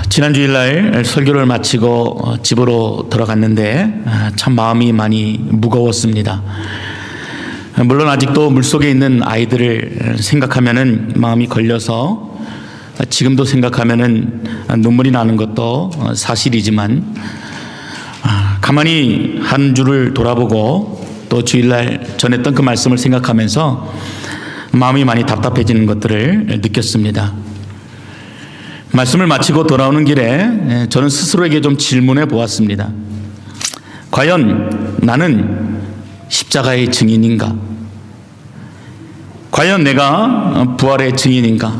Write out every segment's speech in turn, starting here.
지난 주일날 설교를 마치고 집으로 들어갔는데 참 마음이 많이 무거웠습니다. 물론 아직도 물속에 있는 아이들을 생각하면은 마음이 걸려서 지금도 생각하면은 눈물이 나는 것도 사실이지만 가만히 한 주를 돌아보고 또 주일날 전했던 그 말씀을 생각하면서 마음이 많이 답답해지는 것들을 느꼈습니다. 말씀을 마치고 돌아오는 길에 저는 스스로에게 좀 질문해 보았습니다. 과연 나는 십자가의 증인인가? 과연 내가 부활의 증인인가?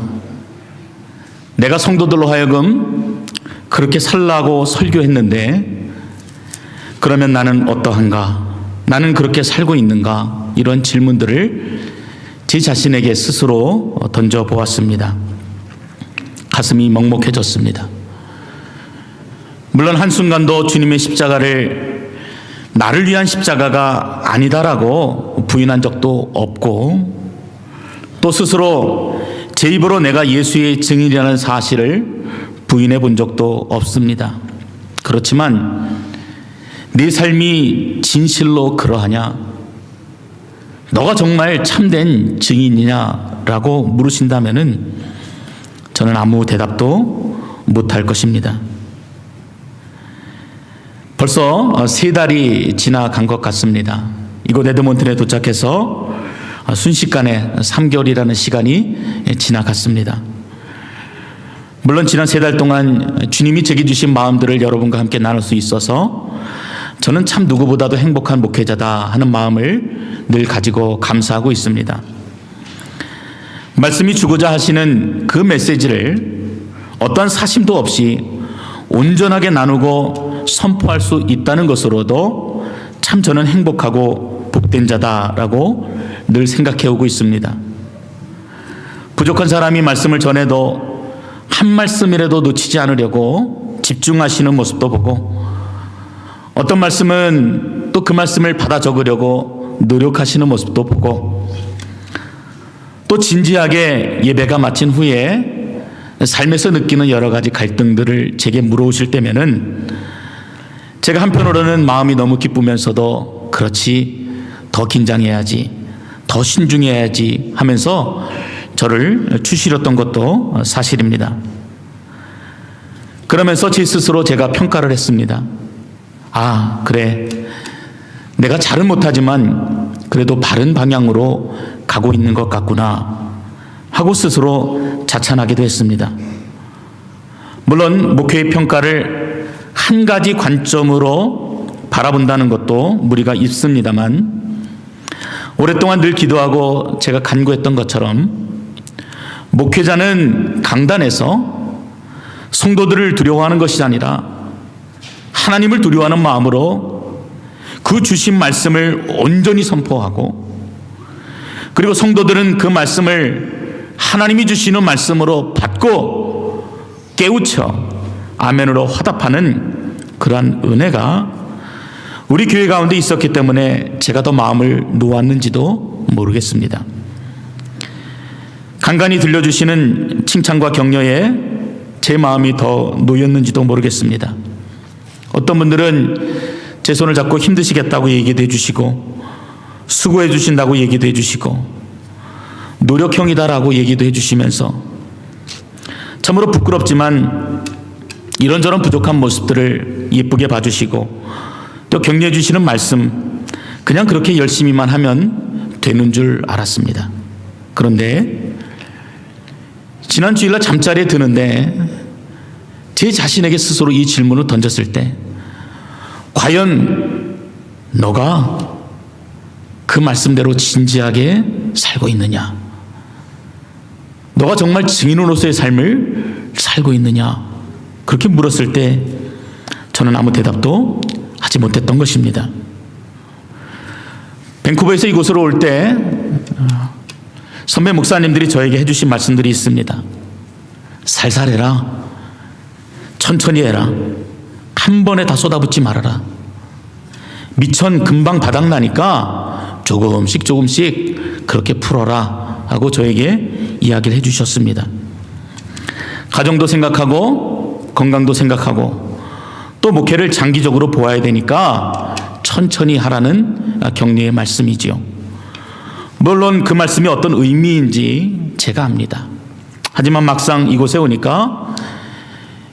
내가 성도들로 하여금 그렇게 살라고 설교했는데 그러면 나는 어떠한가? 나는 그렇게 살고 있는가? 이런 질문들을 제 자신에게 스스로 던져보았습니다. 가슴이 먹먹해졌습니다. 물론 한순간도 주님의 십자가를 나를 위한 십자가가 아니다라고 부인한 적도 없고 또 스스로 제 입으로 내가 예수의 증인이라는 사실을 부인해 본 적도 없습니다. 그렇지만 네 삶이 진실로 그러하냐? 너가 정말 참된 증인이냐라고 물으신다면은 저는 아무 대답도 못할 것입니다. 벌써 3달이 지나간 것 같습니다. 이곳 에드몬튼에 도착해서 순식간에 3개월이라는 시간이 지나갔습니다. 물론 지난 3달 동안 주님이 제게 주신 마음들을 여러분과 함께 나눌 수 있어서 저는 참 누구보다도 행복한 목회자다 하는 마음을 늘 가지고 감사하고 있습니다. 말씀이 주고자 하시는 그 메시지를 어떠한 사심도 없이 온전하게 나누고 선포할 수 있다는 것으로도 참 저는 행복하고 복된 자다라고 늘 생각해 오고 있습니다. 부족한 사람이 말씀을 전해도 한 말씀이라도 놓치지 않으려고 집중하시는 모습도 보고 어떤 말씀은 또 그 말씀을 받아 적으려고 노력하시는 모습도 보고 또 진지하게 예배가 마친 후에 삶에서 느끼는 여러 가지 갈등들을 제게 물어오실 때면은 제가 한편으로는 마음이 너무 기쁘면서도 그렇지 더 긴장해야지 더 신중해야지 하면서 저를 추스렸던 것도 사실입니다. 그러면서 제 스스로 제가 평가를 했습니다. 아, 그래. 내가 잘은 못하지만 그래도 바른 방향으로 가고 있는 것 같구나 하고 스스로 자찬하기도 했습니다. 물론 목회의 평가를 한 가지 관점으로 바라본다는 것도 무리가 있습니다만 오랫동안 늘 기도하고 제가 간구했던 것처럼 목회자는 강단에서 성도들을 두려워하는 것이 아니라 하나님을 두려워하는 마음으로 그 주신 말씀을 온전히 선포하고 그리고 성도들은 그 말씀을 하나님이 주시는 말씀으로 받고 깨우쳐 아멘으로 화답하는 그러한 은혜가 우리 교회 가운데 있었기 때문에 제가 더 마음을 놓았는지도 모르겠습니다. 간간히 들려주시는 칭찬과 격려에 제 마음이 더 놓였는지도 모르겠습니다. 어떤 분들은 제 손을 잡고 힘드시겠다고 얘기도 해주시고 수고해 주신다고 얘기도 해주시고 노력형이다라고 얘기도 해주시면서 참으로 부끄럽지만 이런저런 부족한 모습들을 예쁘게 봐주시고 또 격려해 주시는 말씀 그냥 그렇게 열심히만 하면 되는 줄 알았습니다. 그런데 지난 주일날 잠자리에 드는데 제 자신에게 스스로 이 질문을 던졌을 때 과연 너가 그 말씀대로 진지하게 살고 있느냐? 너가 정말 증인으로서의 삶을 살고 있느냐? 그렇게 물었을 때 저는 아무 대답도 하지 못했던 것입니다. 밴쿠버에서 이곳으로 올 때 선배 목사님들이 저에게 해주신 말씀들이 있습니다. 살살해라. 천천히 해라. 한 번에 다 쏟아붓지 말아라. 미천 금방 바닥나니까 조금씩 그렇게 풀어라 하고 저에게 이야기를 해주셨습니다. 가정도 생각하고 건강도 생각하고 또 목회를 장기적으로 보아야 되니까 천천히 하라는 격려의 말씀이지요. 물론 그 말씀이 어떤 의미인지 제가 압니다. 하지만 막상 이곳에 오니까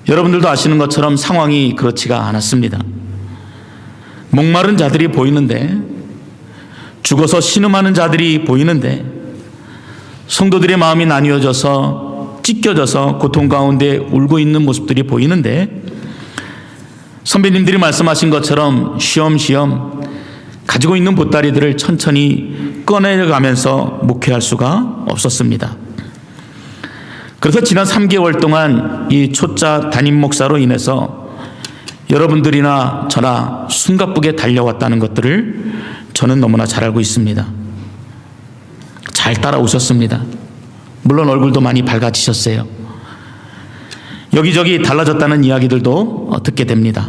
여러분들도 아시는 것처럼 상황이 그렇지가 않았습니다. 목마른 자들이 보이는데, 죽어서 신음하는 자들이 보이는데, 성도들의 마음이 나뉘어져서 찢겨져서 고통 가운데 울고 있는 모습들이 보이는데, 선배님들이 말씀하신 것처럼 쉬엄쉬엄 가지고 있는 보따리들을 천천히 꺼내가면서 목회할 수가 없었습니다. 그래서 지난 3개월 동안 이 초짜 담임 목사로 인해서 여러분들이나 저나 숨가쁘게 달려왔다는 것들을 저는 너무나 잘 알고 있습니다. 잘 따라오셨습니다. 물론 얼굴도 많이 밝아지셨어요. 여기저기 달라졌다는 이야기들도 듣게 됩니다.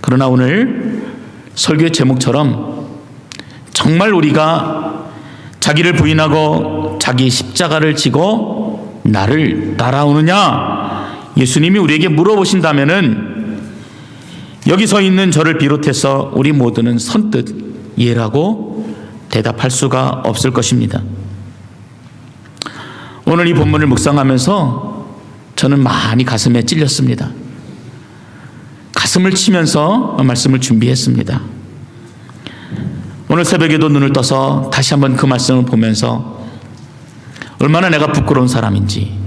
그러나 오늘 설교의 제목처럼 정말 우리가 자기를 부인하고 자기 십자가를 지고 나를 따라오느냐, 예수님이 우리에게 물어보신다면은 여기 서 있는 저를 비롯해서 우리 모두는 선뜻 예라고 대답할 수가 없을 것입니다. 오늘 이 본문을 묵상하면서 저는 많이 가슴에 찔렸습니다. 가슴을 치면서 말씀을 준비했습니다. 오늘 새벽에도 눈을 떠서 다시 한번 그 말씀을 보면서 얼마나 내가 부끄러운 사람인지,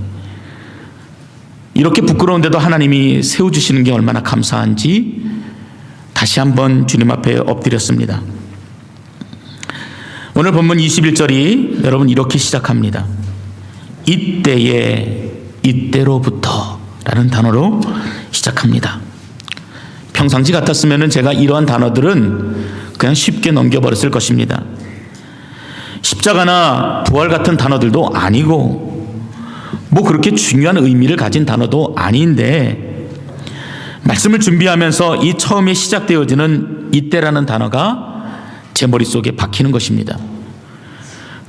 이렇게 부끄러운데도 하나님이 세워주시는 게 얼마나 감사한지 다시 한번 주님 앞에 엎드렸습니다. 오늘 본문 21절이 여러분 이렇게 시작합니다. 이때에, 이때로부터 라는 단어로 시작합니다. 평상시 같았으면 제가 이러한 단어들은 그냥 쉽게 넘겨버렸을 것입니다. 십자가나 부활 같은 단어들도 아니고 뭐 그렇게 중요한 의미를 가진 단어도 아닌데, 말씀을 준비하면서 이 처음에 시작되어지는 이때라는 단어가 제 머릿속에 박히는 것입니다.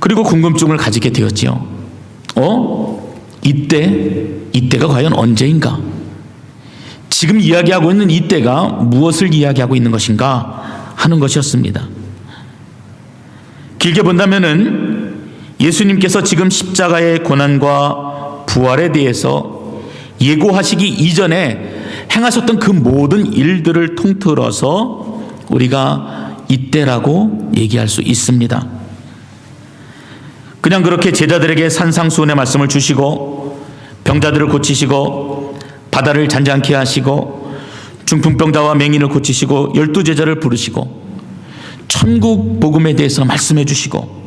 그리고 궁금증을 가지게 되었지요. 이때가 과연 언제인가? 지금 이야기하고 있는 이때가 무엇을 이야기하고 있는 것인가 하는 것이었습니다. 길게 본다면은 예수님께서 지금 십자가의 고난과 부활에 대해서 예고하시기 이전에 행하셨던 그 모든 일들을 통틀어서 우리가 이때라고 얘기할 수 있습니다. 그냥 그렇게 제자들에게 산상수훈의 말씀을 주시고 병자들을 고치시고 바다를 잔잔케 하시고 중풍병자와 맹인을 고치시고 12제자를 부르시고 천국 복음에 대해서 말씀해 주시고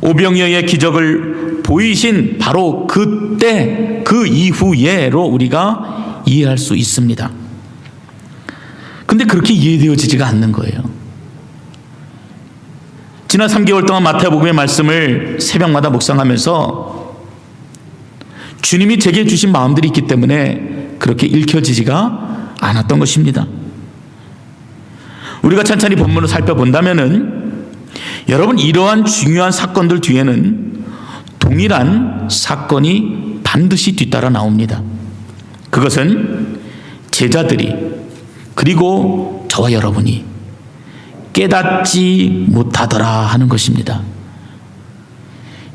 오병이어의 기적을 보이신 바로 그때, 그 이후에로 우리가 이해할 수 있습니다. 근데 그렇게 이해되어지지가 않는 거예요. 지난 3개월 동안 마태복음의 말씀을 새벽마다 묵상하면서 주님이 제게 주신 마음들이 있기 때문에 그렇게 읽혀지지가 않았던 것입니다. 우리가 찬찬히 본문을 살펴본다면은 여러분, 이러한 중요한 사건들 뒤에는 동일한 사건이 반드시 뒤따라 나옵니다. 그것은 제자들이, 그리고 저와 여러분이 깨닫지 못하더라 하는 것입니다.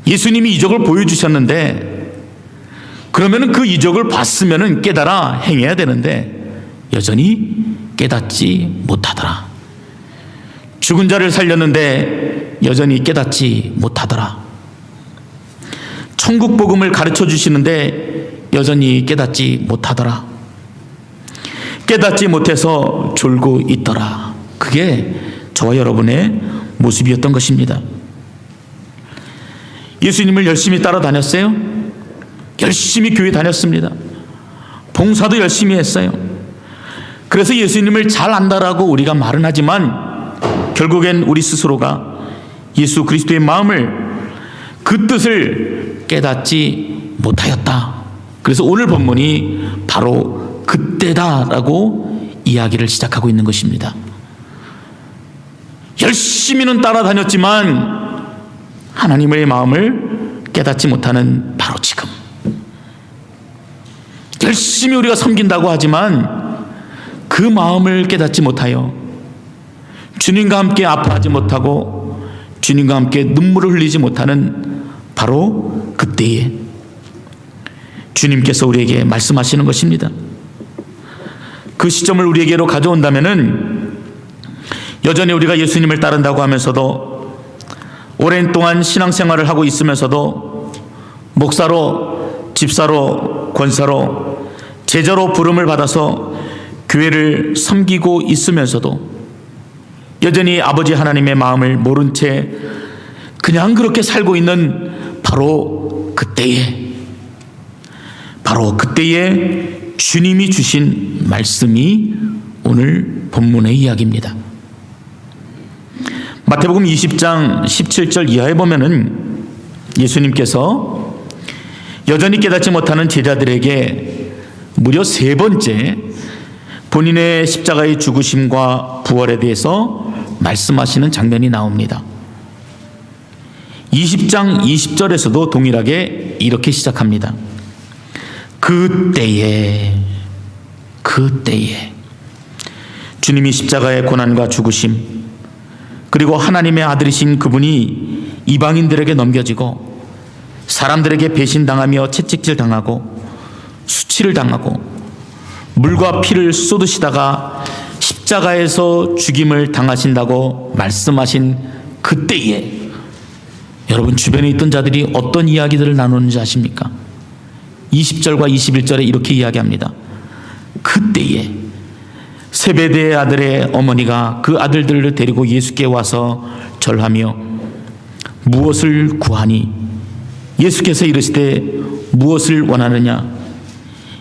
예수님이 이적을 보여주셨는데, 그러면은 그 이적을 봤으면은 깨달아 행해야 되는데 여전히 깨닫지 못하더라. 죽은 자를 살렸는데 여전히 깨닫지 못하더라. 천국 복음을 가르쳐 주시는데 여전히 깨닫지 못하더라. 깨닫지 못해서 졸고 있더라. 그게 저와 여러분의 모습이었던 것입니다. 예수님을 열심히 따라다녔어요. 열심히 교회 다녔습니다. 봉사도 열심히 했어요. 그래서 예수님을 잘 안다라고 우리가 말은 하지만 결국엔 우리 스스로가 예수 그리스도의 마음을, 그 뜻을 깨닫지 못하였다. 그래서 오늘 본문이 바로 그때다라고 이야기를 시작하고 있는 것입니다. 열심히는 따라다녔지만 하나님의 마음을 깨닫지 못하는 바로 지금, 열심히 우리가 섬긴다고 하지만 그 마음을 깨닫지 못하여 주님과 함께 아파하지 못하고 주님과 함께 눈물을 흘리지 못하는 바로 그때에 주님께서 우리에게 말씀하시는 것입니다. 그 시점을 우리에게로 가져온다면은 여전히 우리가 예수님을 따른다고 하면서도 오랜 동안 신앙생활을 하고 있으면서도 목사로, 집사로, 권사로, 제자로 부름을 받아서 교회를 섬기고 있으면서도 여전히 아버지 하나님의 마음을 모른 채 그냥 그렇게 살고 있는 바로 그때에 주님이 주신 말씀이 오늘 본문의 이야기입니다. 마태복음 20장 17절 이하에 보면은 예수님께서 여전히 깨닫지 못하는 제자들에게 무려 3번째 본인의 십자가의 죽으심과 부활에 대해서 말씀하시는 장면이 나옵니다. 20장 20절에서도 동일하게 이렇게 시작합니다. 그때에 주님이 십자가의 고난과 죽으심, 그리고 하나님의 아들이신 그분이 이방인들에게 넘겨지고 사람들에게 배신당하며 채찍질 당하고 수치를 당하고 물과 피를 쏟으시다가 십자가에서 죽임을 당하신다고 말씀하신 그때에 여러분 주변에 있던 자들이 어떤 이야기들을 나누는지 아십니까? 20절과 21절에 이렇게 이야기합니다. 그때에 세베대의 아들의 어머니가 그 아들들을 데리고 예수께 와서 절하며 무엇을 구하니? 예수께서 이르시되 무엇을 원하느냐?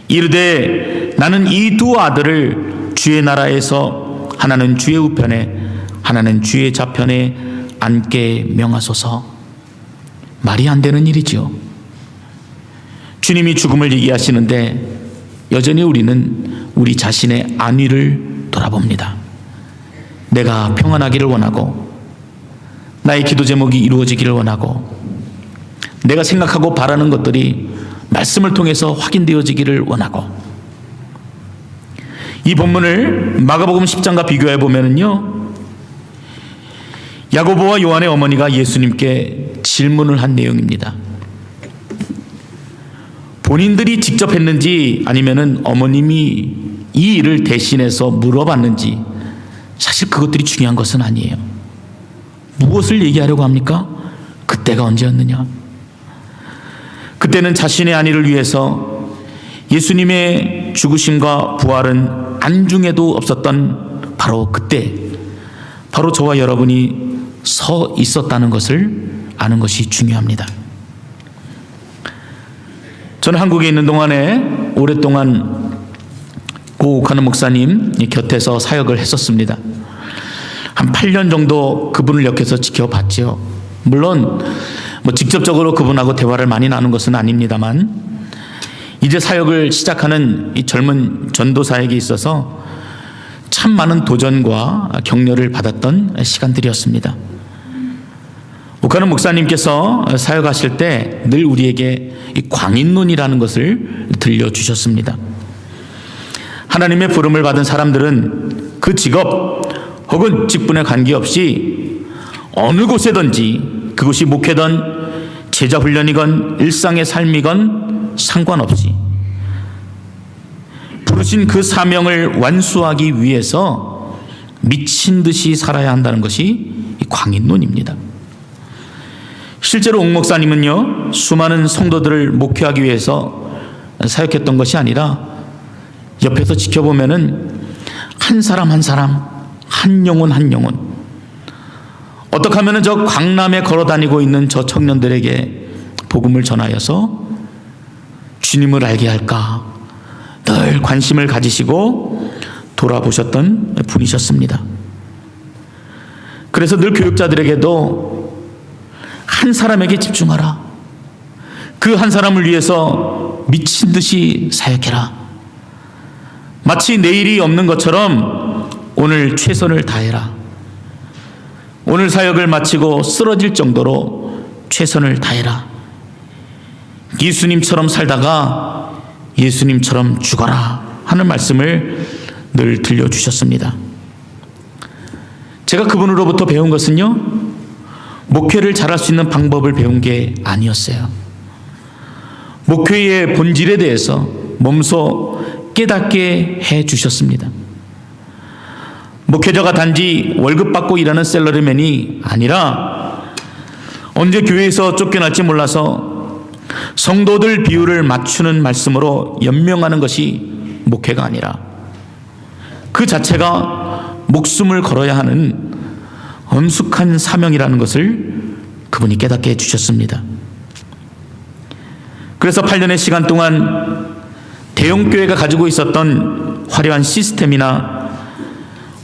이르되 나는 이 2 아들을 주의 나라에서 하나는 주의 우편에 하나는 주의 좌편에 앉게 명하소서. 말이 안 되는 일이죠. 주님이 죽음을 얘기하시는데 여전히 우리는 우리 자신의 안위를 돌아봅니다. 내가 평안하기를 원하고 나의 기도 제목이 이루어지기를 원하고 내가 생각하고 바라는 것들이 말씀을 통해서 확인되어지기를 원하고 이 본문을 마가복음 10장과 비교해 보면은요, 야고보와 요한의 어머니가 예수님께 질문을 한 내용입니다. 본인들이 직접 했는지 아니면은 어머님이 이 일을 대신해서 물어봤는지 사실 그것들이 중요한 것은 아니에요. 무엇을 얘기하려고 합니까? 그때가 언제였느냐? 그때는 자신의 안위를 위해서 예수님의 죽으심과 부활은 안중에도 없었던 바로 그때, 바로 저와 여러분이 서 있었다는 것을 아는 것이 중요합니다. 저는 한국에 있는 동안에 오랫동안 고옥하는 목사님 곁에서 사역을 했었습니다. 한 8년 정도 그분을 옆에서 지켜봤죠. 물론 직접적으로 그분하고 대화를 많이 나눈 것은 아닙니다만 이제 사역을 시작하는 이 젊은 전도사에게 있어서 참 많은 도전과 격려를 받았던 시간들이었습니다. 옥하는 목사님께서 사역하실 때 늘 우리에게 이 광인론이라는 것을 들려주셨습니다. 하나님의 부름을 받은 사람들은 그 직업 혹은 직분에 관계없이 어느 곳에든지 그것이 목회든 제자 훈련이건 일상의 삶이건 상관없이 부르신 그 사명을 완수하기 위해서 미친 듯이 살아야 한다는 것이 광인론입니다. 실제로 옥 목사님은요, 수많은 성도들을 목회하기 위해서 사역했던 것이 아니라 옆에서 지켜보면은 한 사람 한 사람, 한 영혼 한 영혼, 어떻게 하면은 저 강남에 걸어다니고 있는 저 청년들에게 복음을 전하여서 주님을 알게 할까 늘 관심을 가지시고 돌아보셨던 분이셨습니다. 그래서 늘 교육자들에게도 한 사람에게 집중하라. 그 한 사람을 위해서 미친 듯이 사역해라. 마치 내일이 없는 것처럼 오늘 최선을 다해라. 오늘 사역을 마치고 쓰러질 정도로 최선을 다해라. 예수님처럼 살다가 예수님처럼 죽어라 하는 말씀을 늘 들려주셨습니다. 제가 그분으로부터 배운 것은요, 목회를 잘할 수 있는 방법을 배운 게 아니었어요. 목회의 본질에 대해서 몸소 깨닫게 해 주셨습니다. 목회자가 단지 월급 받고 일하는 샐러리맨이 아니라 언제 교회에서 쫓겨날지 몰라서 성도들 비율을 맞추는 말씀으로 연명하는 것이 목회가 아니라 그 자체가 목숨을 걸어야 하는 엄숙한 사명이라는 것을 그분이 깨닫게 해주셨습니다. 그래서 8년의 시간 동안 대형교회가 가지고 있었던 화려한 시스템이나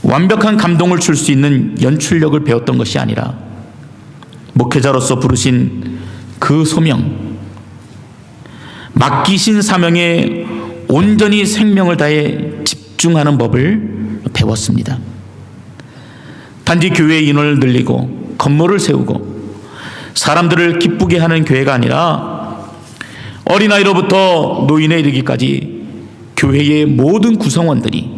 완벽한 감동을 줄 수 있는 연출력을 배웠던 것이 아니라 목회자로서 부르신 그 소명, 맡기신 사명에 온전히 생명을 다해 집중하는 법을 배웠습니다. 단지 교회의 인원을 늘리고 건물을 세우고 사람들을 기쁘게 하는 교회가 아니라 어린아이로부터 노인에 이르기까지 교회의 모든 구성원들이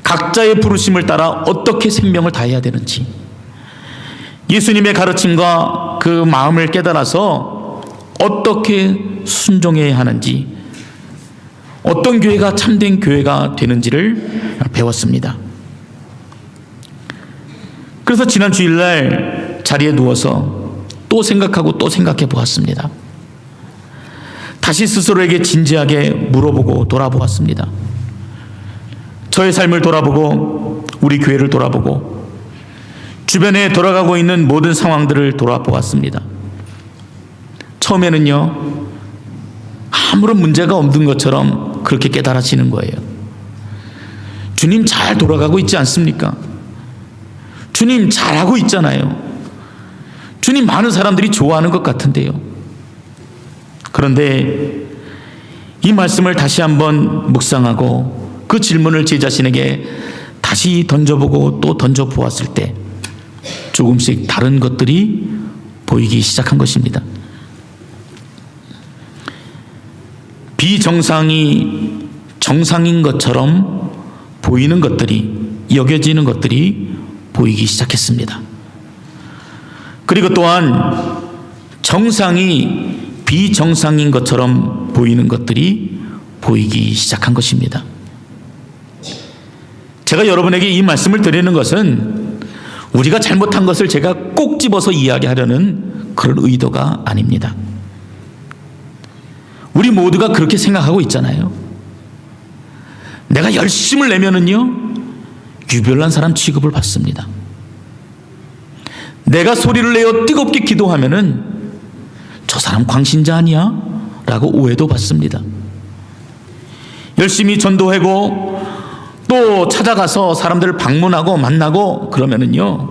각자의 부르심을 따라 어떻게 생명을 다해야 되는지, 예수님의 가르침과 그 마음을 깨달아서 어떻게 순종해야 하는지, 어떤 교회가 참된 교회가 되는지를 배웠습니다. 그래서 지난 주일날 자리에 누워서 또 생각하고 또 생각해 보았습니다. 다시 스스로에게 진지하게 물어보고 돌아보았습니다. 저의 삶을 돌아보고 우리 교회를 돌아보고 주변에 돌아가고 있는 모든 상황들을 돌아보았습니다. 처음에는요, 아무런 문제가 없는 것처럼 그렇게 깨달아지는 거예요. 주님 잘 돌아가고 있지 않습니까? 주님 잘하고 있잖아요. 주님 많은 사람들이 좋아하는 것 같은데요. 그런데 이 말씀을 다시 한번 묵상하고 그 질문을 제 자신에게 다시 던져보고 또 던져보았을 때 조금씩 다른 것들이 보이기 시작한 것입니다. 비정상이 정상인 것처럼 보이는 것들이, 여겨지는 것들이 보이기 시작했습니다. 그리고 또한 정상이 비정상인 것처럼 보이는 것들이 보이기 시작한 것입니다. 제가 여러분에게 이 말씀을 드리는 것은 우리가 잘못한 것을 제가 꼭 집어서 이야기하려는 그런 의도가 아닙니다. 우리 모두가 그렇게 생각하고 있잖아요. 내가 열심을 내면은요, 유별난 사람 취급을 받습니다. 내가 소리를 내어 뜨겁게 기도하면은 저 사람 광신자 아니야? 라고 오해도 받습니다. 열심히 전도하고 또 찾아가서 사람들을 방문하고 만나고 그러면은요,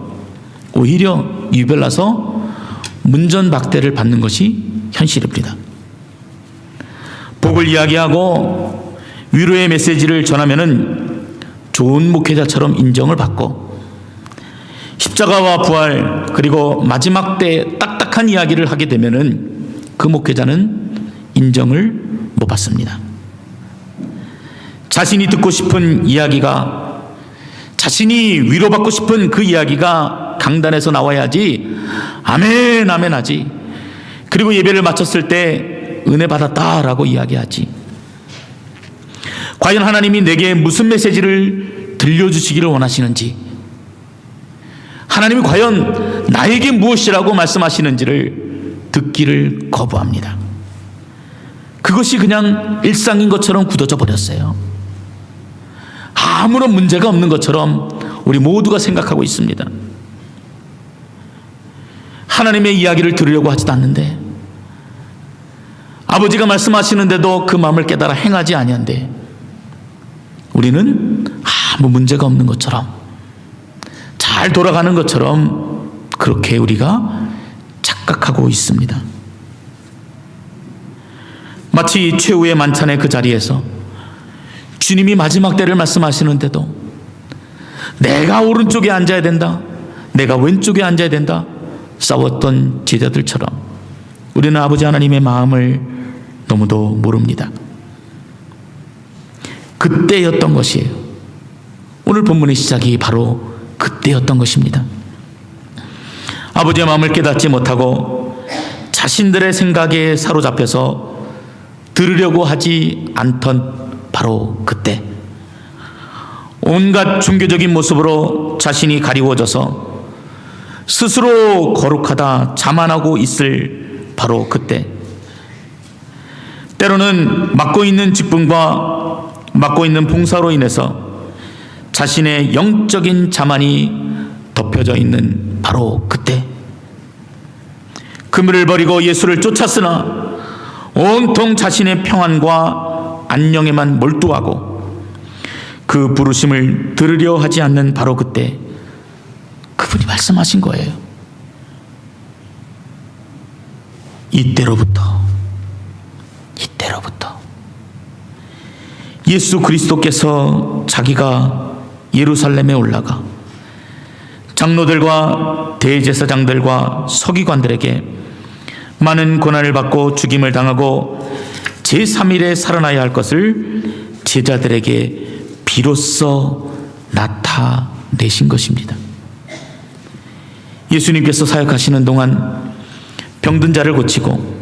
오히려 유별나서 문전박대를 받는 것이 현실입니다. 복을 이야기하고 위로의 메시지를 전하면은 좋은 목회자처럼 인정을 받고, 십자가와 부활 그리고 마지막 때 딱딱한 이야기를 하게 되면은 그 목회자는 인정을 못 받습니다. 자신이 듣고 싶은 이야기가, 자신이 위로받고 싶은 그 이야기가 강단에서 나와야지 아멘 아멘 하지. 그리고 예배를 마쳤을 때 은혜 받았다라고 이야기하지. 과연 하나님이 내게 무슨 메시지를 들려주시기를 원하시는지, 하나님이 과연 나에게 무엇이라고 말씀하시는지를 듣기를 거부합니다. 그것이 그냥 일상인 것처럼 굳어져 버렸어요. 아무런 문제가 없는 것처럼 우리 모두가 생각하고 있습니다. 하나님의 이야기를 들으려고 하지도 않는데, 아버지가 말씀하시는데도 그 마음을 깨달아 행하지 아니한데, 우리는 아무 문제가 없는 것처럼, 잘 돌아가는 것처럼 그렇게 우리가 착각하고 있습니다. 마치 최후의 만찬의 그 자리에서 주님이 마지막 때를 말씀하시는데도 내가 오른쪽에 앉아야 된다, 내가 왼쪽에 앉아야 된다 싸웠던 제자들처럼 우리는 아버지 하나님의 마음을 너무도 모릅니다. 그때였던 것이에요. 오늘 본문의 시작이 바로 그때였던 것입니다. 아버지의 마음을 깨닫지 못하고 자신들의 생각에 사로잡혀서 들으려고 하지 않던 바로 그때, 온갖 종교적인 모습으로 자신이 가리워져서 스스로 거룩하다 자만하고 있을 바로 그때, 때로는 맡고 있는 직분과 맡고 있는 봉사로 인해서 자신의 영적인 자만이 덮여져 있는 바로 그때, 그물을 버리고 예수를 쫓았으나 온통 자신의 평안과 안녕에만 몰두하고 그 부르심을 들으려 하지 않는 바로 그때 그분이 말씀하신 거예요. 이때로부터 예수 그리스도께서 자기가 예루살렘에 올라가 장로들과 대제사장들과 서기관들에게 많은 고난을 받고 죽임을 당하고 제3일에 살아나야 할 것을 제자들에게 비로소 나타내신 것입니다. 예수님께서 사역하시는 동안 병든 자를 고치고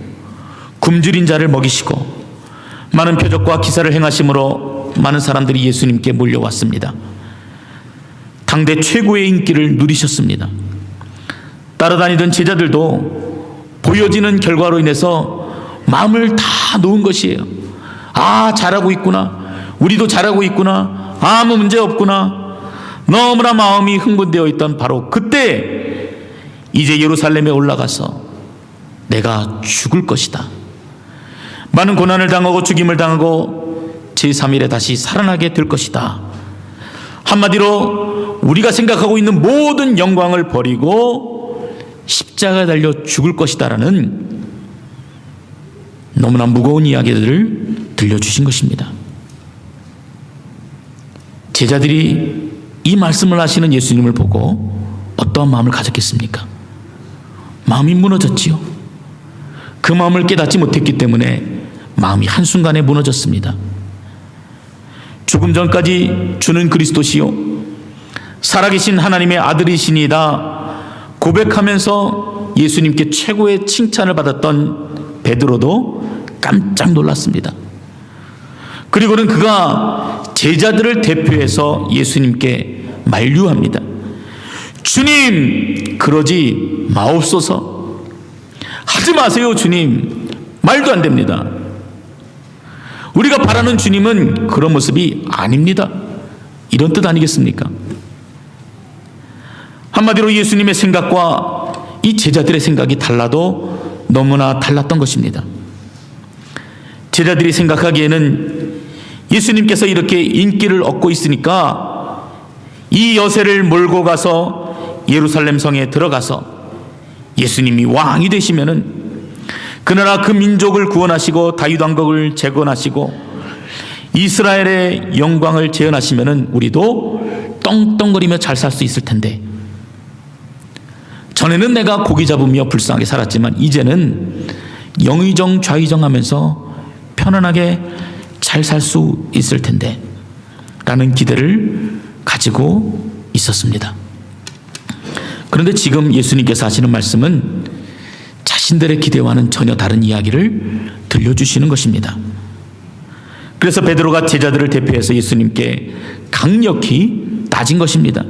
굶주린 자를 먹이시고 많은 표적과 기사를 행하심으로 많은 사람들이 예수님께 몰려왔습니다. 당대 최고의 인기를 누리셨습니다. 따라다니던 제자들도 보여지는 결과로 인해서 마음을 다 놓은 것이에요. 아, 잘하고 있구나. 우리도 잘하고 있구나. 아무 문제 없구나. 너무나 마음이 흥분되어 있던 바로 그때 이제 예루살렘에 올라가서 내가 죽을 것이다. 많은 고난을 당하고 죽임을 당하고 제3일에 다시 살아나게 될 것이다. 한마디로 우리가 생각하고 있는 모든 영광을 버리고 십자가에 달려 죽을 것이다라는 너무나 무거운 이야기들을 들려주신 것입니다. 제자들이 이 말씀을 하시는 예수님을 보고 어떠한 마음을 가졌겠습니까? 마음이 무너졌지요. 그 마음을 깨닫지 못했기 때문에 마음이 한순간에 무너졌습니다. 죽음 전까지 주는 그리스도시요 살아계신 하나님의 아들이시니다 고백하면서 예수님께 최고의 칭찬을 받았던 베드로도 깜짝 놀랐습니다. 그리고는 그가 제자들을 대표해서 예수님께 만류합니다. 주님, 그러지 마옵소서. 하지 마세요, 주님. 말도 안 됩니다. 우리가 바라는 주님은 그런 모습이 아닙니다. 이런 뜻 아니겠습니까? 한마디로 예수님의 생각과 이 제자들의 생각이 달라도 너무나 달랐던 것입니다. 제자들이 생각하기에는 예수님께서 이렇게 인기를 얻고 있으니까 이 여세를 몰고 가서 예루살렘 성에 들어가서 예수님이 왕이 되시면은 그 나라 그 민족을 구원하시고 다윗 왕국을 재건하시고 이스라엘의 영광을 재현하시면은 우리도 떵떵거리며 잘 살 수 있을 텐데, 전에는 내가 고기 잡으며 불쌍하게 살았지만 이제는 영의정 좌의정하면서 편안하게 잘 살 수 있을 텐데 라는 기대를 가지고 있었습니다. 그런데 지금 예수님께서 하시는 말씀은 자신들의 기대와는 전혀 다른 이야기를 들려주시는 것입니다. 그래서 베드로가 제자들을 대표해서 예수님께 강력히 따진 것입니다.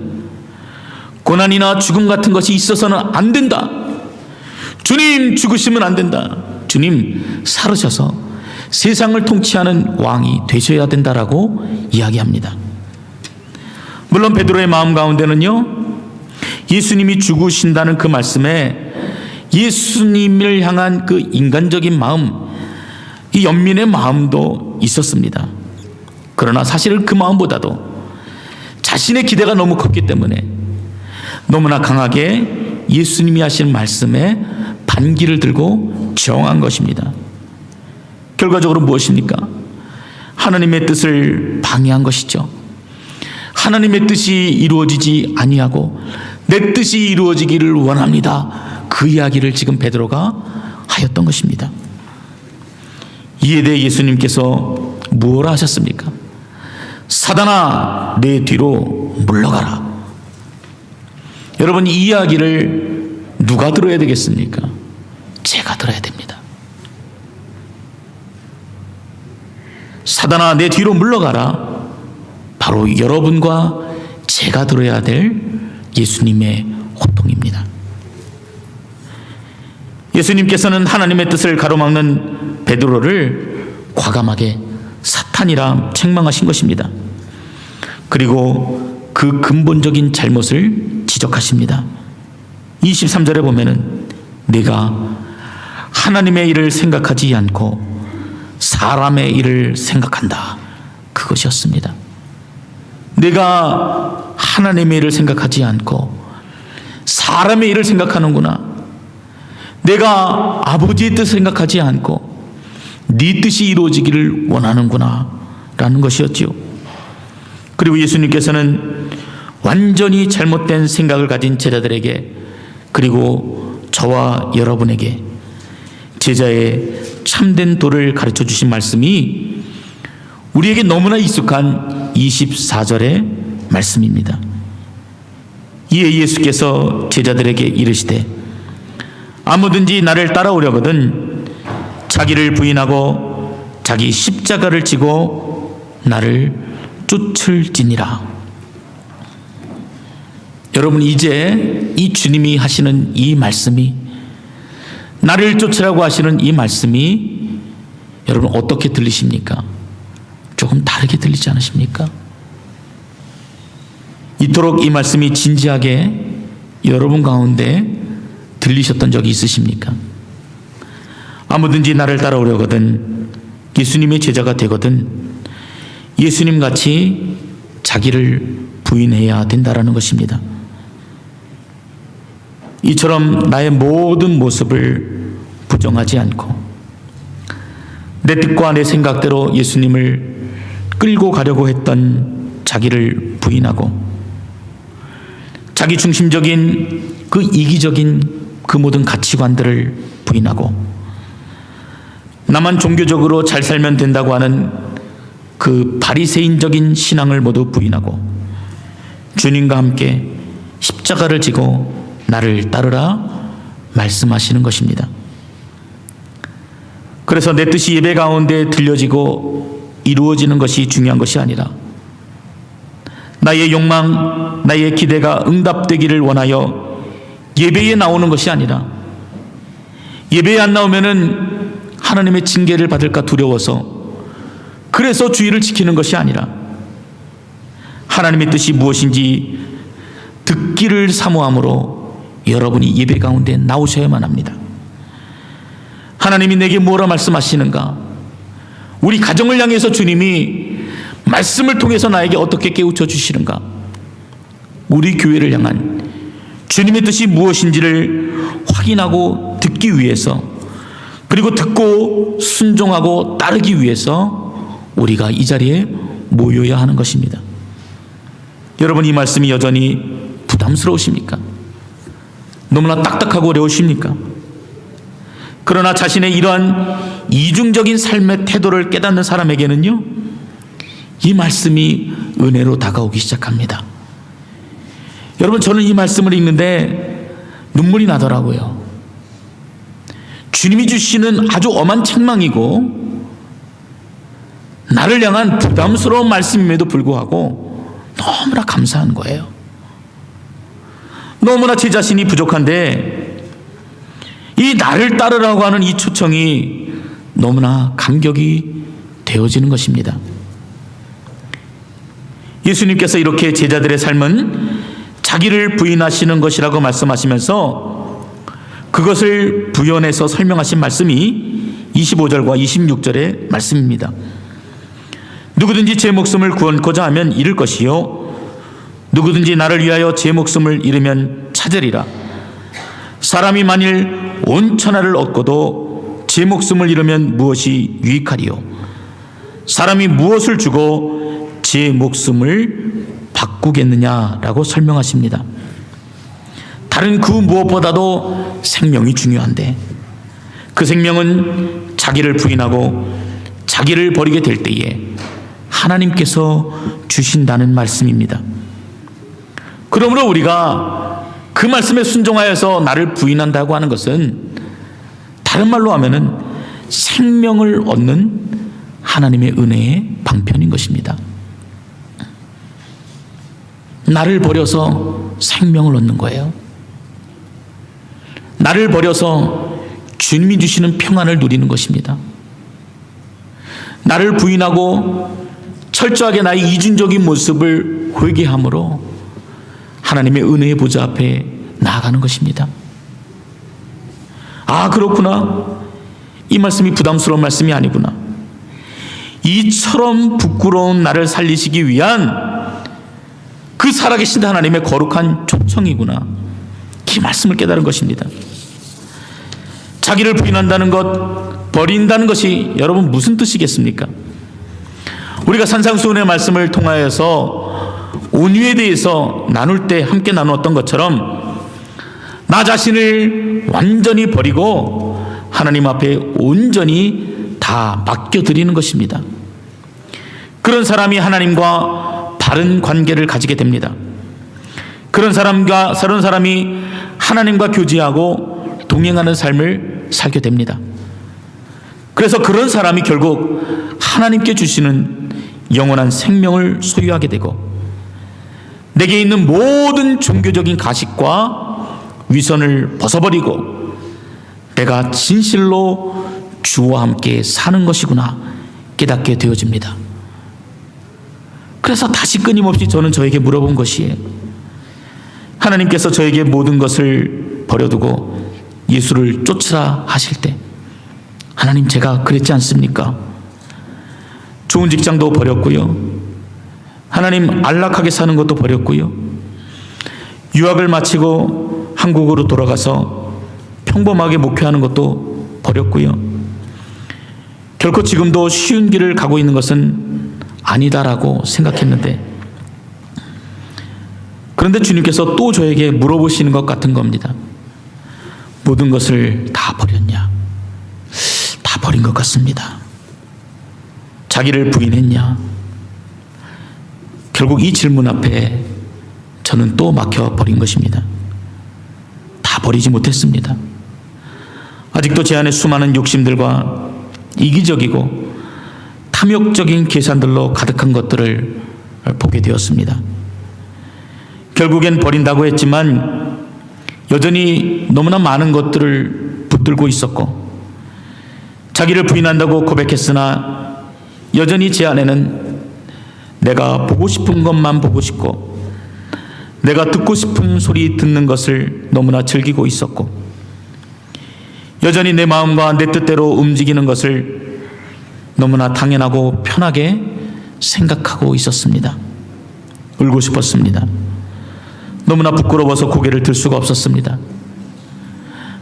고난이나 죽음 같은 것이 있어서는 안 된다. 주님, 죽으시면 안 된다. 주님, 살으셔서 세상을 통치하는 왕이 되셔야 된다라고 이야기합니다. 물론 베드로의 마음 가운데는요, 예수님이 죽으신다는 그 말씀에 예수님을 향한 그 인간적인 마음, 이 연민의 마음도 있었습니다. 그러나 사실은 그 마음보다도 자신의 기대가 너무 컸기 때문에 너무나 강하게 예수님이 하신 말씀에 반기를 들고 저항한 것입니다. 결과적으로 무엇입니까? 하나님의 뜻을 방해한 것이죠. 하나님의 뜻이 이루어지지 아니하고 내 뜻이 이루어지기를 원합니다. 그 이야기를 지금 베드로가 하였던 것입니다. 이에 대해 예수님께서 무엇을 하셨습니까? 사단아 내 뒤로 물러가라. 여러분, 이 이야기를 누가 들어야 되겠습니까? 제가 들어야 됩니다. 사단아 내 뒤로 물러가라. 바로 여러분과 제가 들어야 될 예수님의 호통입니다. 예수님께서는 하나님의 뜻을 가로막는 베드로를 과감하게 사탄이라 책망하신 것입니다. 그리고 그 근본적인 잘못을 지적하십니다. 23절에 보면은 내가 하나님의 일을 생각하지 않고 사람의 일을 생각한다. 그것이었습니다. 내가 하나님의 일을 생각하지 않고 사람의 일을 생각하는구나. 내가 아버지의 뜻을 생각하지 않고 네 뜻이 이루어지기를 원하는구나 라는 것이었지요. 그리고 예수님께서는 완전히 잘못된 생각을 가진 제자들에게, 그리고 저와 여러분에게 제자의 참된 도를 가르쳐 주신 말씀이 우리에게 너무나 익숙한 24절의 말씀입니다. 이에 예수께서 제자들에게 이르시되 아무든지 나를 따라오려거든 자기를 부인하고 자기 십자가를 지고 나를 쫓을지니라. 여러분, 이제 이 주님이 하시는 이 말씀이, 나를 쫓으라고 하시는 이 말씀이 여러분 어떻게 들리십니까? 조금 다르게 들리지 않으십니까? 이토록 이 말씀이 진지하게 여러분 가운데 들리셨던 적이 있으십니까? 아무든지 나를 따라오려거든, 예수님의 제자가 되거든 예수님 같이 자기를 부인해야 된다라는 것입니다. 이처럼 나의 모든 모습을 부정하지 않고 내 뜻과 내 생각대로 예수님을 끌고 가려고 했던 자기를 부인하고 자기 중심적인 그 이기적인 그 모든 가치관들을 부인하고 나만 종교적으로 잘 살면 된다고 하는 그 바리새인적인 신앙을 모두 부인하고 주님과 함께 십자가를 지고 나를 따르라 말씀하시는 것입니다. 그래서 내 뜻이 예배 가운데 들려지고 이루어지는 것이 중요한 것이 아니라 나의 욕망, 나의 기대가 응답되기를 원하여 예배에 나오는 것이 아니라 예배에 안 나오면은 하나님의 징계를 받을까 두려워서 그래서 주의를 지키는 것이 아니라 하나님의 뜻이 무엇인지 듣기를 사모함으로 여러분이 예배 가운데 나오셔야만 합니다. 하나님이 내게 뭐라 말씀하시는가? 우리 가정을 향해서 주님이 말씀을 통해서 나에게 어떻게 깨우쳐 주시는가? 우리 교회를 향한 주님의 뜻이 무엇인지를 확인하고 듣기 위해서, 그리고 듣고 순종하고 따르기 위해서 우리가 이 자리에 모여야 하는 것입니다. 여러분, 이 말씀이 여전히 부담스러우십니까? 너무나 딱딱하고 어려우십니까? 그러나 자신의 이러한 이중적인 삶의 태도를 깨닫는 사람에게는요, 이 말씀이 은혜로 다가오기 시작합니다. 여러분, 저는 이 말씀을 읽는데 눈물이 나더라고요. 주님이 주시는 아주 엄한 책망이고 나를 향한 부담스러운 말씀임에도 불구하고 너무나 감사한 거예요. 너무나 제 자신이 부족한데 이 나를 따르라고 하는 이 초청이 너무나 감격이 되어지는 것입니다. 예수님께서 이렇게 제자들의 삶은 자기를 부인하시는 것이라고 말씀하시면서 그것을 부연해서 설명하신 말씀이 25절과 26절의 말씀입니다. 누구든지 제 목숨을 구원코자 하면 잃을 것이요 누구든지 나를 위하여 제 목숨을 잃으면 찾으리라. 사람이 만일 온 천하를 얻고도 제 목숨을 잃으면 무엇이 유익하리요? 사람이 무엇을 주고 제 목숨을 바꾸겠느냐라고 설명하십니다. 다른 그 무엇보다도 생명이 중요한데 그 생명은 자기를 부인하고 자기를 버리게 될 때에 하나님께서 주신다는 말씀입니다. 그러므로 우리가 그 말씀에 순종하여서 나를 부인한다고 하는 것은 다른 말로 하면은 생명을 얻는 하나님의 은혜의 방편인 것입니다. 나를 버려서 생명을 얻는 거예요. 나를 버려서 주님이 주시는 평안을 누리는 것입니다. 나를 부인하고 철저하게 나의 이중적인 모습을 회개함으로 하나님의 은혜의 보좌 앞에 나아가는 것입니다. 아, 그렇구나. 이 말씀이 부담스러운 말씀이 아니구나. 이처럼 부끄러운 나를 살리시기 위한 그 살아계신 하나님의 거룩한 초청이구나. 이 말씀을 깨달은 것입니다. 자기를 부인한다는 것, 버린다는 것이 여러분 무슨 뜻이겠습니까? 우리가 산상수훈의 말씀을 통하여서 온유에 대해서 나눌 때 함께 나누었던 것처럼 나 자신을 완전히 버리고 하나님 앞에 온전히 다 맡겨드리는 것입니다. 그런 사람이 하나님과 바른 관계를 가지게 됩니다. 그런 사람이 하나님과 교제하고 동행하는 삶을 살게 됩니다. 그래서 그런 사람이 결국 하나님께 주시는 영원한 생명을 소유하게 되고 내게 있는 모든 종교적인 가식과 위선을 벗어버리고 내가 진실로 주와 함께 사는 것이구나 깨닫게 되어집니다. 그래서 다시 끊임없이 저는 저에게 물어본 것이에요. 하나님께서 저에게 모든 것을 버려두고 예수를 쫓으라 하실 때 하나님, 제가 그랬지 않습니까? 좋은 직장도 버렸고요. 하나님, 안락하게 사는 것도 버렸고요. 유학을 마치고 한국으로 돌아가서 평범하게 목회하는 것도 버렸고요. 결코 지금도 쉬운 길을 가고 있는 것은 아니다라고 생각했는데, 그런데 주님께서 또 저에게 물어보시는 것 같은 겁니다. 모든 것을 다 버렸냐? 다 버린 것 같습니다. 자기를 부인했냐? 결국 이 질문 앞에 저는 또 막혀버린 것입니다. 다 버리지 못했습니다. 아직도 제 안에 수많은 욕심들과 이기적이고 탐욕적인 계산들로 가득한 것들을 보게 되었습니다. 결국엔 버린다고 했지만 여전히 너무나 많은 것들을 붙들고 있었고, 자기를 부인한다고 고백했으나 여전히 제 안에는 내가 보고 싶은 것만 보고 싶고 내가 듣고 싶은 소리 듣는 것을 너무나 즐기고 있었고, 여전히 내 마음과 내 뜻대로 움직이는 것을 너무나 당연하고 편하게 생각하고 있었습니다. 울고 싶었습니다. 너무나 부끄러워서 고개를 들 수가 없었습니다.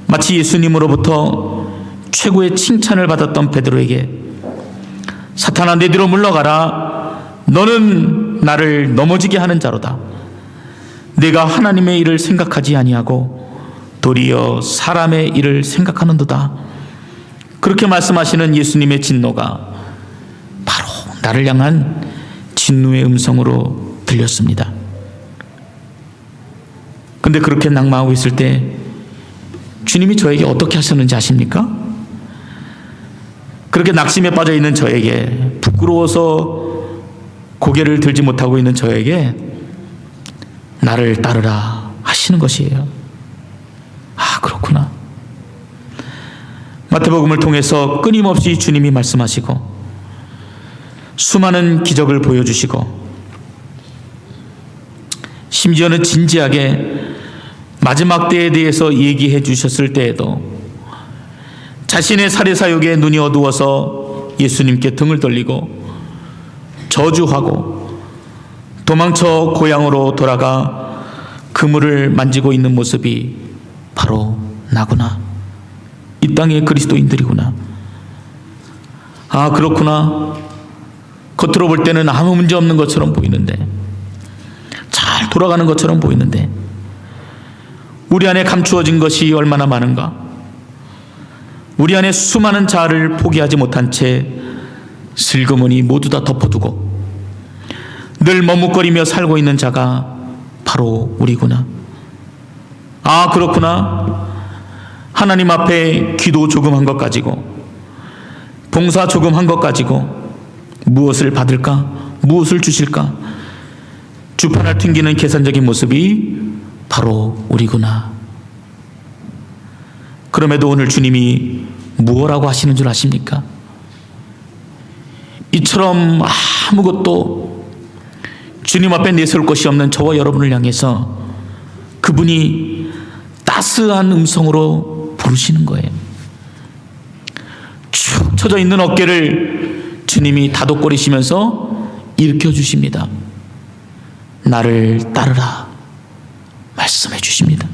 마치 예수님으로부터 최고의 칭찬을 받았던 베드로에게 사탄아, 내 뒤로 물러가라. 너는 나를 넘어지게 하는 자로다. 내가 하나님의 일을 생각하지 아니하고 도리어 사람의 일을 생각하는도다. 그렇게 말씀하시는 예수님의 진노가 바로 나를 향한 진노의 음성으로 들렸습니다. 근데 그렇게 낙마하고 있을 때 주님이 저에게 어떻게 하셨는지 아십니까? 그렇게 낙심에 빠져 있는 저에게, 부끄러워서 고개를 들지 못하고 있는 저에게 나를 따르라 하시는 것이에요. 아, 그렇구나. 마태복음을 통해서 끊임없이 주님이 말씀하시고 수많은 기적을 보여주시고 심지어는 진지하게 마지막 때에 대해서 얘기해 주셨을 때에도 자신의 살해사욕에 눈이 어두워서 예수님께 등을 돌리고 저주하고 도망쳐 고향으로 돌아가 그물을 만지고 있는 모습이 바로 나구나. 이 땅의 그리스도인들이구나. 아, 그렇구나. 겉으로 볼 때는 아무 문제 없는 것처럼 보이는데, 잘 돌아가는 것처럼 보이는데 우리 안에 감추어진 것이 얼마나 많은가. 우리 안에 수많은 자아를 포기하지 못한 채 슬그머니 모두 다 덮어두고 늘 머뭇거리며 살고 있는 자가 바로 우리구나. 아, 그렇구나. 하나님 앞에 기도 조금 한 것 가지고, 봉사 조금 한 것 가지고 무엇을 받을까? 무엇을 주실까? 주판을 튕기는 계산적인 모습이 바로 우리구나. 그럼에도 오늘 주님이 무엇라고 하시는 줄 아십니까? 이처럼 아무것도 주님 앞에 내세울 것이 없는 저와 여러분을 향해서 그분이 따스한 음성으로 부르시는 거예요. 축 처져 있는 어깨를 주님이 다독거리시면서 일으켜 주십니다. 나를 따르라 말씀해 주십니다.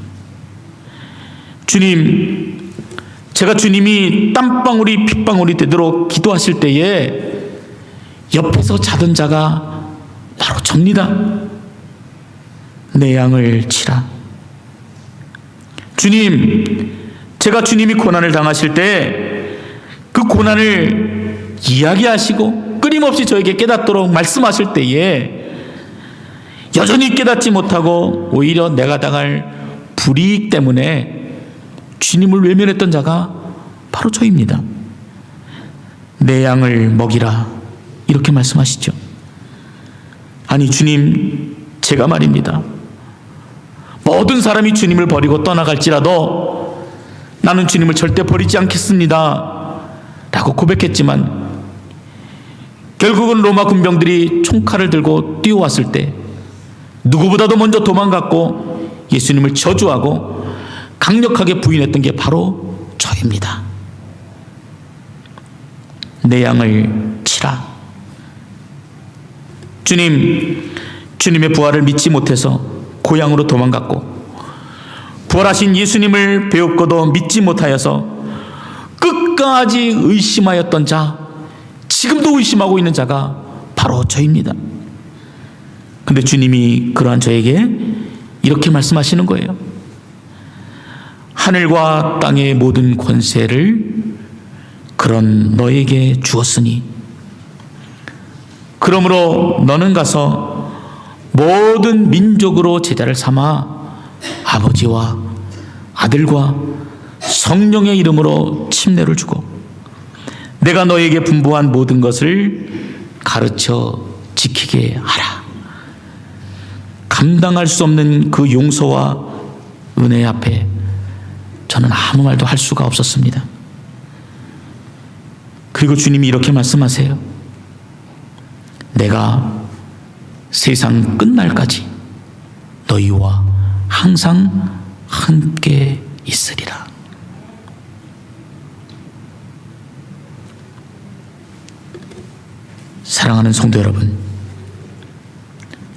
주님, 제가 주님이 땀방울이 핏방울이 되도록 기도하실 때에 옆에서 자던 자가 바로 접니다. 내 양을 치라. 주님, 제가 주님이 고난을 당하실 때 그 고난을 이야기하시고 끊임없이 저에게 깨닫도록 말씀하실 때에 여전히 깨닫지 못하고 오히려 내가 당할 불이익 때문에 주님을 외면했던 자가 바로 저입니다. 내 양을 먹이라, 이렇게 말씀하시죠. 아니 주님, 제가 말입니다, 모든 사람이 주님을 버리고 떠나갈지라도 나는 주님을 절대 버리지 않겠습니다 라고 고백했지만 결국은 로마 군병들이 총칼을 들고 뛰어왔을 때 누구보다도 먼저 도망갔고 예수님을 저주하고 강력하게 부인했던 게 바로 저입니다. 내 양을 치라. 주님의 부활을 믿지 못해서 고향으로 도망갔고 부활하신 예수님을 배웠고도 믿지 못하여서 끝까지 의심하였던 자, 지금도 의심하고 있는 자가 바로 저입니다. 근데 주님이 그러한 저에게 이렇게 말씀하시는 거예요. 하늘과 땅의 모든 권세를 그런 너에게 주었으니 그러므로 너는 가서 모든 민족으로 제자를 삼아 아버지와 아들과 성령의 이름으로 침례를 주고 내가 너에게 분부한 모든 것을 가르쳐 지키게 하라. 감당할 수 없는 그 용서와 은혜 앞에 저는 아무 말도 할 수가 없었습니다. 그리고 주님이 이렇게 말씀하세요. 내가 세상 끝날까지 너희와 항상 함께 있으리라. 사랑하는 성도 여러분,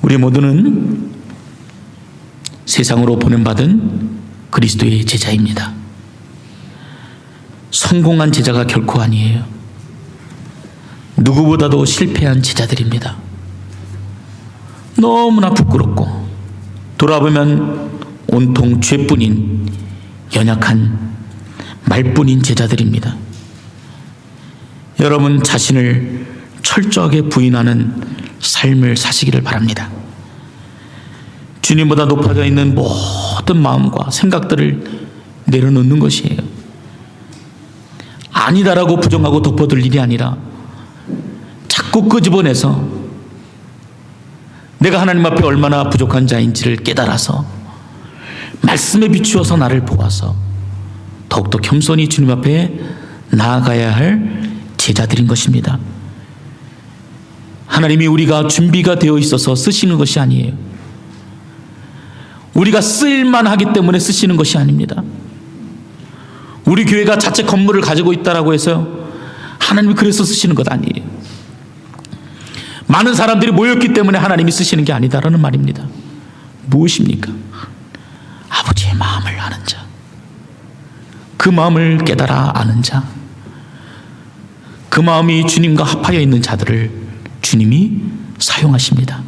우리 모두는 세상으로 보냄받은 그리스도의 제자입니다. 성공한 제자가 결코 아니에요. 누구보다도 실패한 제자들입니다. 너무나 부끄럽고 돌아보면 온통 죄뿐인 연약한 말뿐인 제자들입니다. 여러분 자신을 철저하게 부인하는 삶을 사시기를 바랍니다. 주님보다 높아져 있는 모든 마음과 생각들을 내려놓는 것이에요. 아니다라고 부정하고 덮어둘 일이 아니라 자꾸 끄집어내서 내가 하나님 앞에 얼마나 부족한 자인지를 깨달아서 말씀에 비추어서 나를 보아서 더욱더 겸손히 주님 앞에 나아가야 할 제자들인 것입니다. 하나님이 우리가 준비가 되어 있어서 쓰시는 것이 아니에요. 우리가 쓸만하기 때문에 쓰시는 것이 아닙니다. 우리 교회가 자체 건물을 가지고 있다라고 해서 하나님이 그래서 쓰시는 것 아니에요. 많은 사람들이 모였기 때문에 하나님이 쓰시는 게 아니다라는 말입니다. 무엇입니까? 아버지의 마음을 아는 자, 그 마음을 깨달아 아는 자, 그 마음이 주님과 합하여 있는 자들을 주님이 사용하십니다.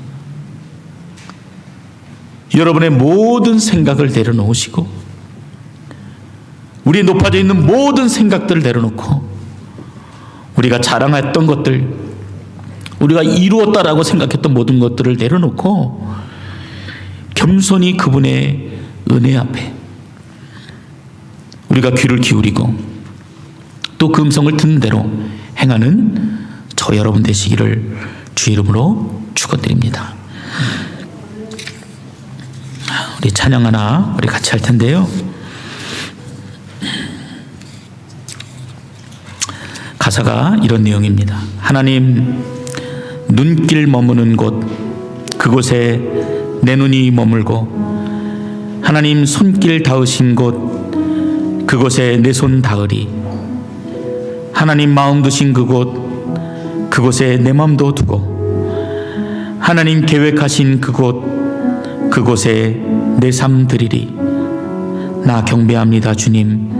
여러분의 모든 생각을 내려놓으시고 우리 높아져 있는 모든 생각들을 내려놓고 우리가 자랑했던 것들, 우리가 이루었다라고 생각했던 모든 것들을 내려놓고 겸손히 그분의 은혜 앞에 우리가 귀를 기울이고 또 그 음성을 듣는 대로 행하는 저 여러분 되시기를 주 이름으로 축원드립니다. 우리 찬양 하나 우리 같이 할 텐데요. 가사가 이런 내용입니다. 하나님, 눈길 머무는 곳 그곳에 내 눈이 머물고, 하나님 손길 닿으신 곳 그곳에 내 손 닿으리. 하나님 마음 두신 그곳에 내 마음도 두고, 하나님 계획하신 그곳에 내 삶 드리리. 나 경배합니다 주님,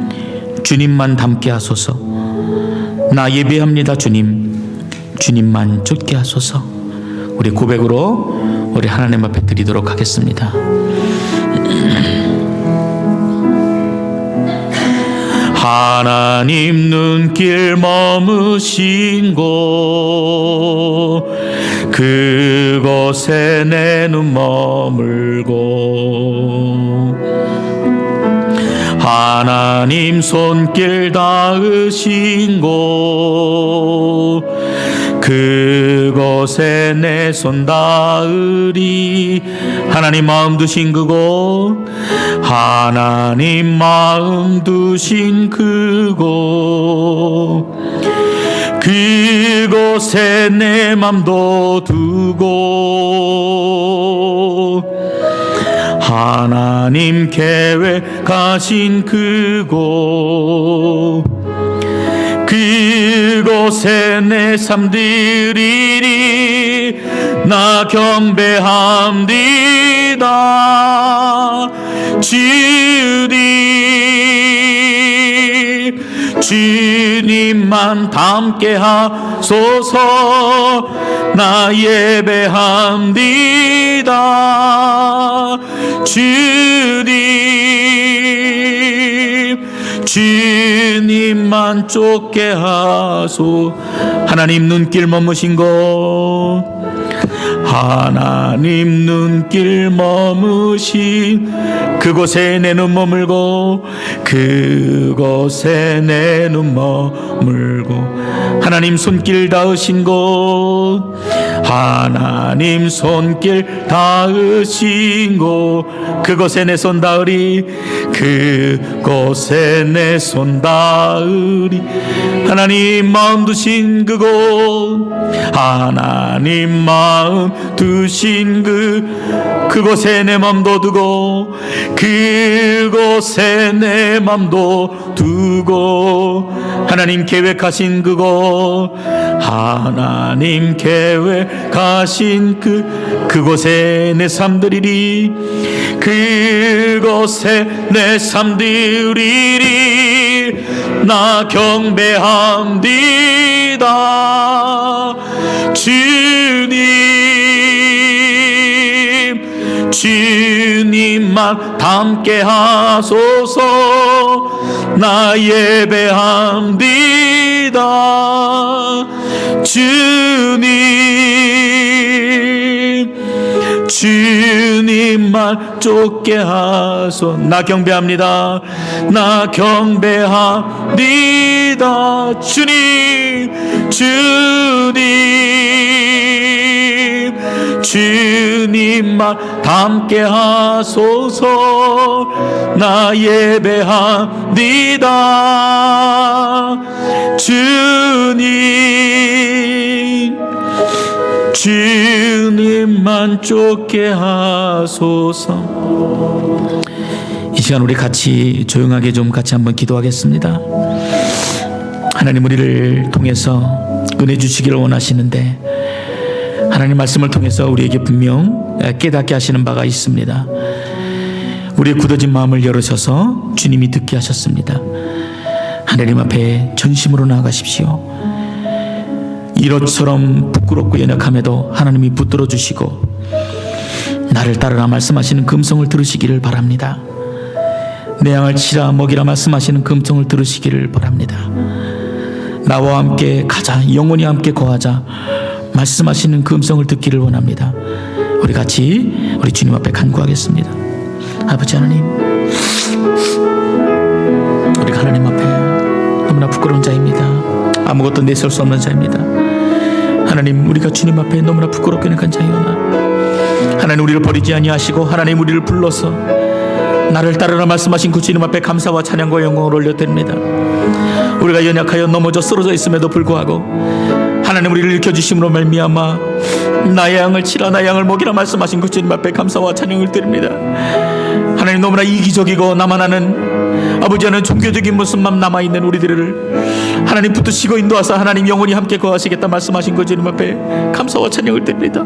주님만 닮게 하소서. 나 예배합니다 주님, 주님만 쫓게 하소서. 우리 고백으로 우리 하나님 앞에 드리도록 하겠습니다. 하나님 눈길 머무신 곳 그곳에 내 눈 머물고, 하나님 손길 닿으신 곳 그곳에 내 손 닿으리. 하나님 마음 두신 그곳, 하나님 마음 두신 그곳에 내 맘도 두고, 하나님 계획하신 그곳에 내 삶 드리리. 나 경배합니다 주님만 닮게 하소서. 나 예배합니다 주님만 쫓게 하소. 하나님 눈길 머무신 곳, 하나님 눈길 머무신 그곳에 내 눈 머물고, 그곳에 내 눈 머물고, 하나님 손길 닿으신 곳, 하나님 손길 닿으신 곳 그곳에 내 손 닿으리. 그곳에 내 손 닿으리. 하나님 마음 두신 그곳, 하나님 마음 두신 그곳에 내 맘도 두고, 그곳에 내 맘도 두고, 하나님 계획하신 그곳, 하나님 계획하신 그곳에 내 삶 드리리. 그곳에 내 삶 드리리. 나 경배합니다 주님만 닮게 하소서. 나 예배합니다 주님만 쫓게 하소. 나 경배합니다 주님만 닮게 하소서. 나 예배합니다 주님만 쫓게 하소서. 이 시간 우리 같이 조용하게 좀 같이 한번 기도하겠습니다. 하나님, 우리를 통해서 은혜 주시기를 원하시는데, 하나님 말씀을 통해서 우리에게 분명 깨닫게 하시는 바가 있습니다. 우리의 굳어진 마음을 열으셔서 주님이 듣게 하셨습니다. 하나님 앞에 전심으로 나아가십시오. 이것처럼 부끄럽고 연약함에도 하나님이 붙들어 주시고 나를 따르라 말씀하시는 그 음성을 들으시기를 바랍니다. 내 양을 치라 먹이라 말씀하시는 그 음성을 들으시기를 바랍니다. 나와 함께 가자, 영원히 함께 거하자 말씀하시는 그 음성을 듣기를 원합니다. 우리 같이 우리 주님 앞에 간구하겠습니다. 아버지 하나님, 우리가 하나님 앞에 너무나 부끄러운 자입니다. 아무것도 내세울 수 없는 자입니다. 하나님, 우리가 주님 앞에 너무나 부끄럽게 연약한 자이오나 하나님, 우리를 버리지 아니하시고 하나님 우리를 불러서 나를 따르라 말씀하신 그 주님 앞에 감사와 찬양과 영광을 올려드립니다. 우리가 연약하여 넘어져 쓰러져 있음에도 불구하고 하나님 우리를 일으켜주심으로 말미암아 나의 양을 치라 나의 양을 먹이라 말씀하신 그 주님 앞에 감사와 찬양을 드립니다. 하나님, 너무나 이기적이고 나만 아는 아버지 하는 종교적인 모습만 남아있는 우리들을 하나님 붙드시고 인도하사 하나님 영원히 함께 거하시겠다 말씀하신 그 주님 앞에 감사와 찬양을 드립니다.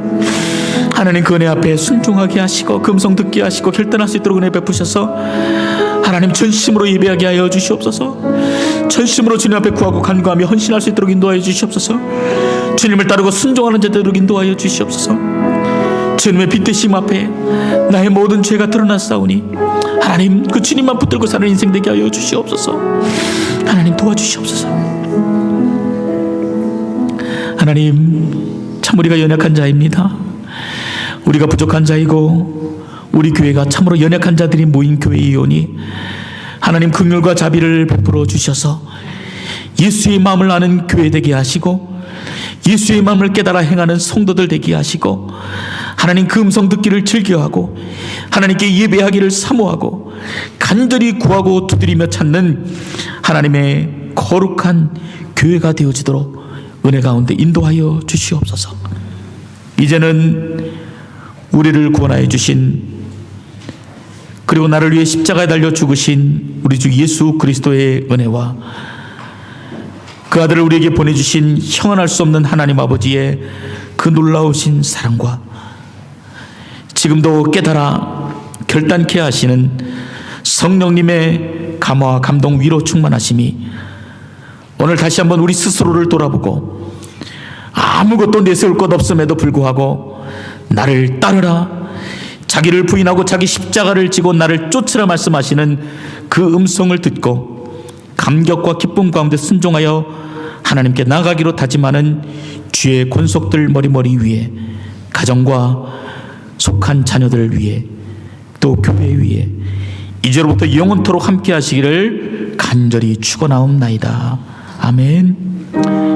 하나님, 그 은혜 앞에 순종하게 하시고 금성 듣게 하시고 결단할 수 있도록 은혜 베푸셔서 하나님 전심으로 예배하게 하여 주시옵소서. 전심으로 주님 앞에 구하고 간구하며 헌신할 수 있도록 인도하여 주시옵소서. 주님을 따르고 순종하는 자들을 인도하여 주시옵소서. 주님의 빛되심 앞에 나의 모든 죄가 드러났사오니 하나님, 그 주님만 붙들고 사는 인생 되게 하여 주시옵소서. 하나님, 도와주시옵소서. 하나님, 참 우리가 연약한 자입니다. 우리가 부족한 자이고 우리 교회가 참으로 연약한 자들이 모인 교회이오니 하나님, 긍휼과 자비를 베풀어 주셔서 예수의 마음을 아는 교회 되게 하시고 예수의 마음을 깨달아 행하는 성도들 되게 하시고 하나님, 그 음성 듣기를 즐겨하고 하나님께 예배하기를 사모하고 간절히 구하고 두드리며 찾는 하나님의 거룩한 교회가 되어지도록 은혜 가운데 인도하여 주시옵소서. 이제는 우리를 구원하여 주신 그리고 나를 위해 십자가에 달려 죽으신 우리 주 예수 그리스도의 은혜와 그 아들을 우리에게 보내주신 형언할 수 없는 하나님 아버지의 그 놀라우신 사랑과 지금도 깨달아 결단케 하시는 성령님의 감화와 감동, 위로 충만하심이 오늘 다시 한번 우리 스스로를 돌아보고 아무것도 내세울 것 없음에도 불구하고 나를 따르라, 자기를 부인하고 자기 십자가를 지고 나를 쫓으라 말씀하시는 그 음성을 듣고 감격과 기쁨 가운데 순종하여 하나님께 나가기로 다짐하는 주의 권속들 머리머리 위에, 가정과 속한 자녀들을 위해, 또 교회 위에 이제로부터 영원토록 함께 하시기를 간절히 축원하옵나이다. 아멘.